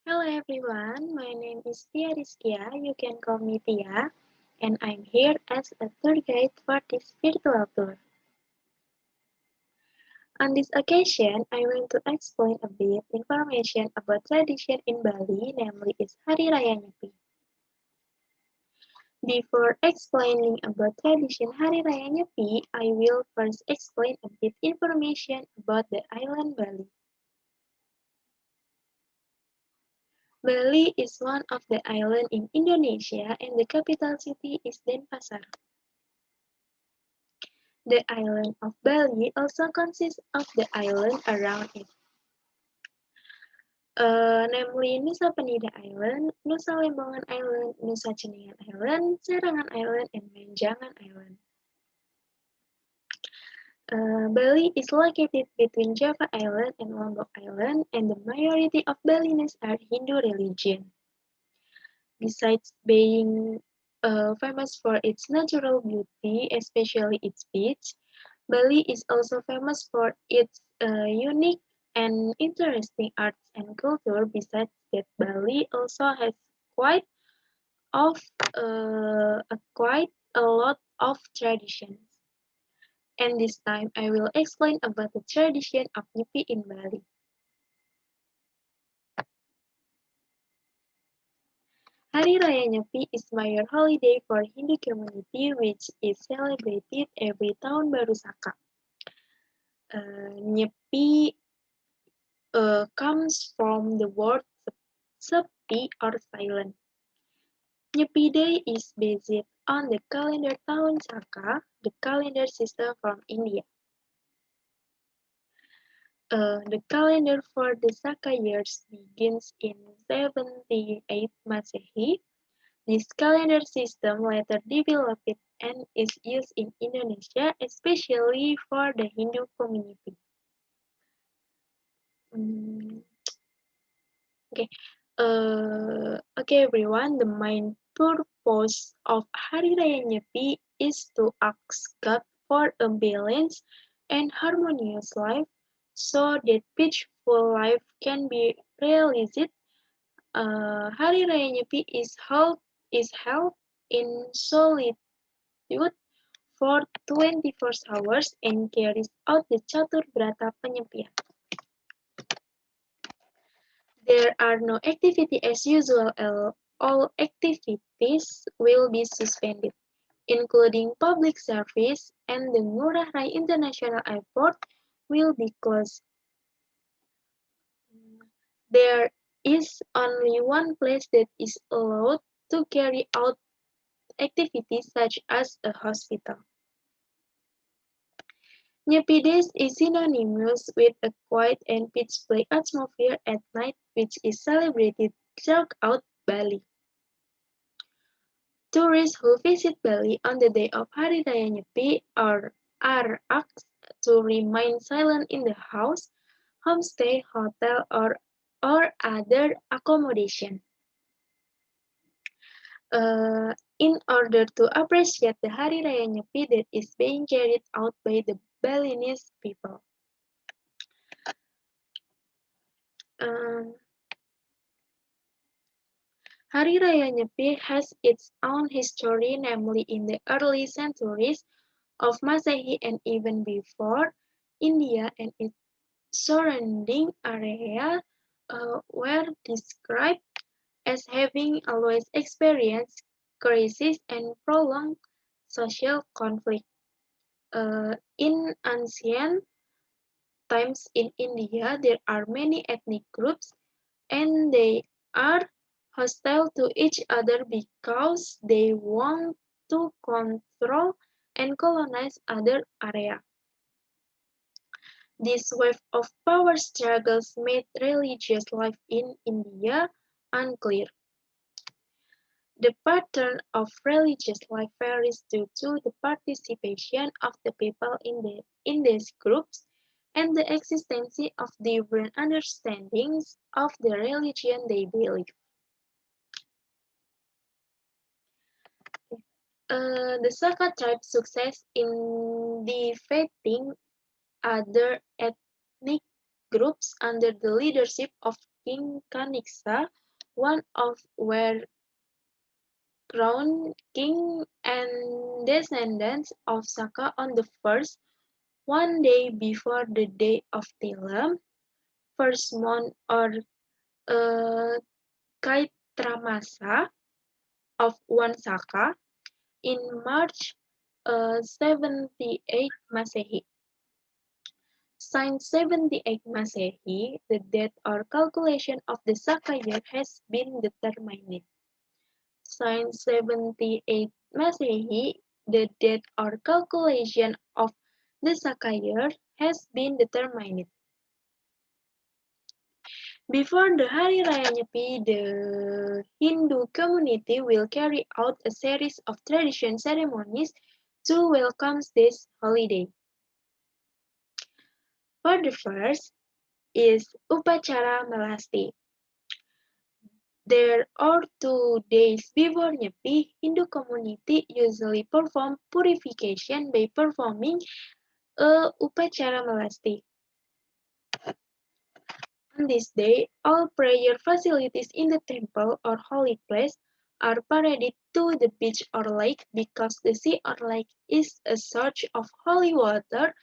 Hello everyone, my name is Tia Rizkia, you can call me Tia, and I'm here as a tour guide for this virtual tour. On this occasion, I want to explain a bit information about tradition in Bali, namely is Hari Raya Nyepi. Before explaining about tradition Hari Raya Nyepi, I will first explain a bit information about the island Bali. Bali is one of the islands in Indonesia and the capital city is Denpasar. The island of Bali also consists of the island around it, namely Nusa Penida Island, Nusa Lembongan Island, Nusa Ceningan Island, Serangan Island, and Menjangan Island. Bali is located between Java Island and Lombok Island, and the majority of Balinese are Hindu religion. Besides being famous for its natural beauty, especially its beach, Bali is also famous for its unique and interesting arts and culture. Besides that, Bali also has quite of quite a lot of traditions. And this time I will explain about the tradition of Nyepi in Bali. Hari Raya Nyepi is major holiday for Hindu community which is celebrated every tahun baru Saka. Nyepi comes from the word sepi or silent. Nyepi Day is based on the calendar tahun Saka, the calendar system from India. The calendar for the Saka years begins in 78 Masehi. This calendar system later developed and is used in Indonesia, especially for the Hindu community. Mm, okay. Okay everyone, the main purpose of Hari Raya Nyepi is to ask God for a balanced and harmonious life so that peaceful life can be realized. Hari Raya Nyepi is held in solitude for 24 hours and carries out the Catur Brata Penyepian. There are no activity as usual. All activities will be suspended, including public service, and the Ngurah Rai International Airport will be closed. There is only one place that is allowed to carry out activities such as a hospital. Nyepi Days is synonymous with a quiet and peaceful atmosphere at night which is celebrated throughout Bali. Tourists who visit Bali on the day of Hari Raya Nyepi are asked to remain silent in the house, homestay, hotel, or other accommodation. In order to appreciate the Hari Raya Nyepi that is being carried out by the Balinese people. Um, Hari Raya Nyepi has its own history, namely in the early centuries of Masehi and even before, India and its surrounding area were described as having always experienced crisis and prolonged social conflict. In ancient times in India, there are many ethnic groups and they are hostile to each other because they want to control and colonize other areas. This wave of power struggles made religious life in India unclear. The pattern of religious life varies due to the participation of the people in these groups and the existence of different understandings of the religion they believe. The Saka tribe's success in defeating other ethnic groups under the leadership of King Kaniksa, one of were crowned king and descendants of Saka on the first, one day before the day of Tilam, first month or uh, Kaitramasa of one Saka in March 78 Masehi. Since 78 Masehi, the date or calculation of the Saka year has been determined. Since 78 Masehi, the date or calculation of the Saka year has been determined. Before the Hari Raya Nyepi, the Hindu community will carry out a series of tradition ceremonies to welcome this holiday. For the first is Upacara Melasti. There are 2 days before Nyepi, Hindu community usually perform purification by performing a Upacara Melasti. On this day, all prayer facilities in the temple or holy place are paraded to the beach or lake because the sea or lake is a source of holy water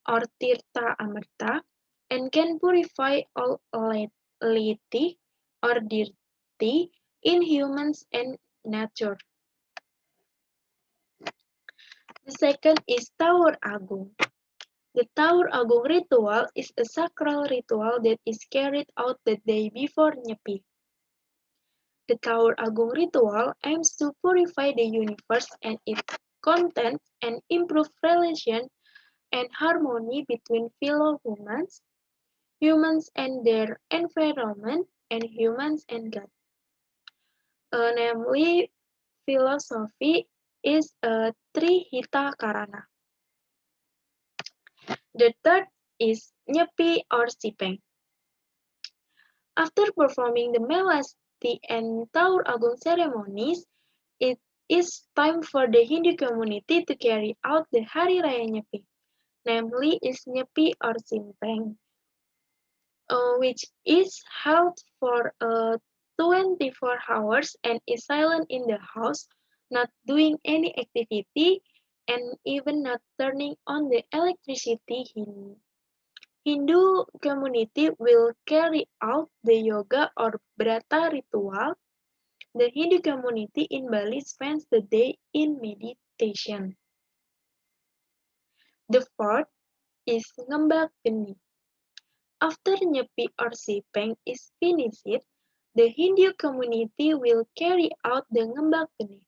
or tirtha amarta and can purify all laity or dirty in humans and nature. The second is Tawur Agung. The Tawur Agung ritual is a sacral ritual that is carried out the day before Nyepi. The Tawur Agung ritual aims to purify the universe and its contents and improve relations and harmony between fellow humans, humans and their environment, and humans and God. Namely, philosophy is a Trihita Karana. The third is Nyepi or Sipeng. After performing the Melasti and Tawur Agung ceremonies, it is time for the Hindu community to carry out the Hari Raya Nyepi, namely is Nyepi or Simpeng, which is held for 24 hours and is silent in the house, not doing any activity, and even not turning on the electricity. Hindu community will carry out the yoga or brata ritual. The Hindu community in Bali spends the day in meditation. The fourth is Ngembak Geni. After Nyepi or Sipeng is finished, the Hindu community will carry out the Ngembak Geni,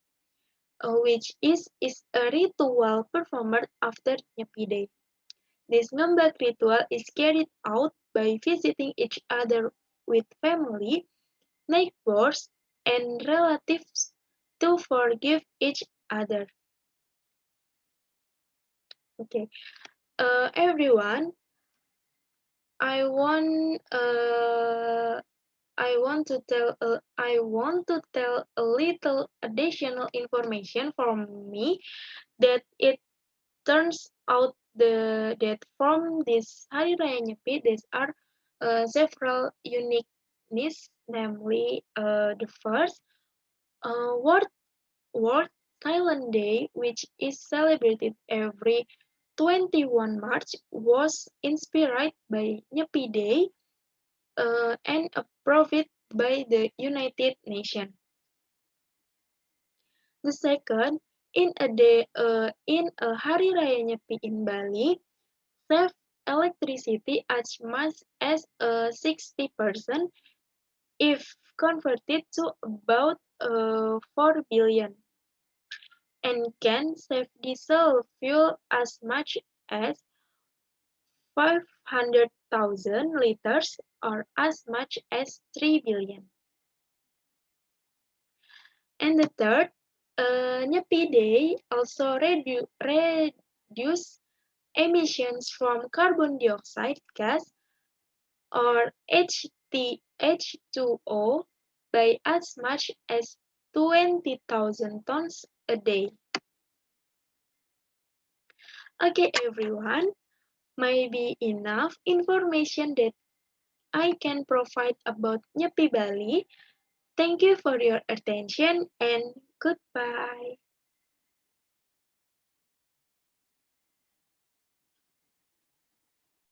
which is a ritual performed after Nyepi Day. This Ngembak ritual is carried out by visiting each other with family, neighbors, and relatives to forgive each other. Okay, everyone, I want uh, I want to tell a little additional information from me that it turns out that from this Hari Raya Nyepi there are several uniqueness, namely the first World Thailand Day, which is celebrated every 21 March, was inspired by Nyepi Day and approved by the United Nations. The second, in a Hari Raya Nyepi in Bali, save electricity as much as 60% if converted to about 4 billion, and can save diesel fuel as much as 500,000 liters or as much as 3 billion. And the third, Nyepi Day also reduce emissions from carbon dioxide gas or H2O by as much as 20,000 tons a day. Okay, everyone, maybe enough information that I can provide about Nyepi Bali. Thank you for your attention and goodbye.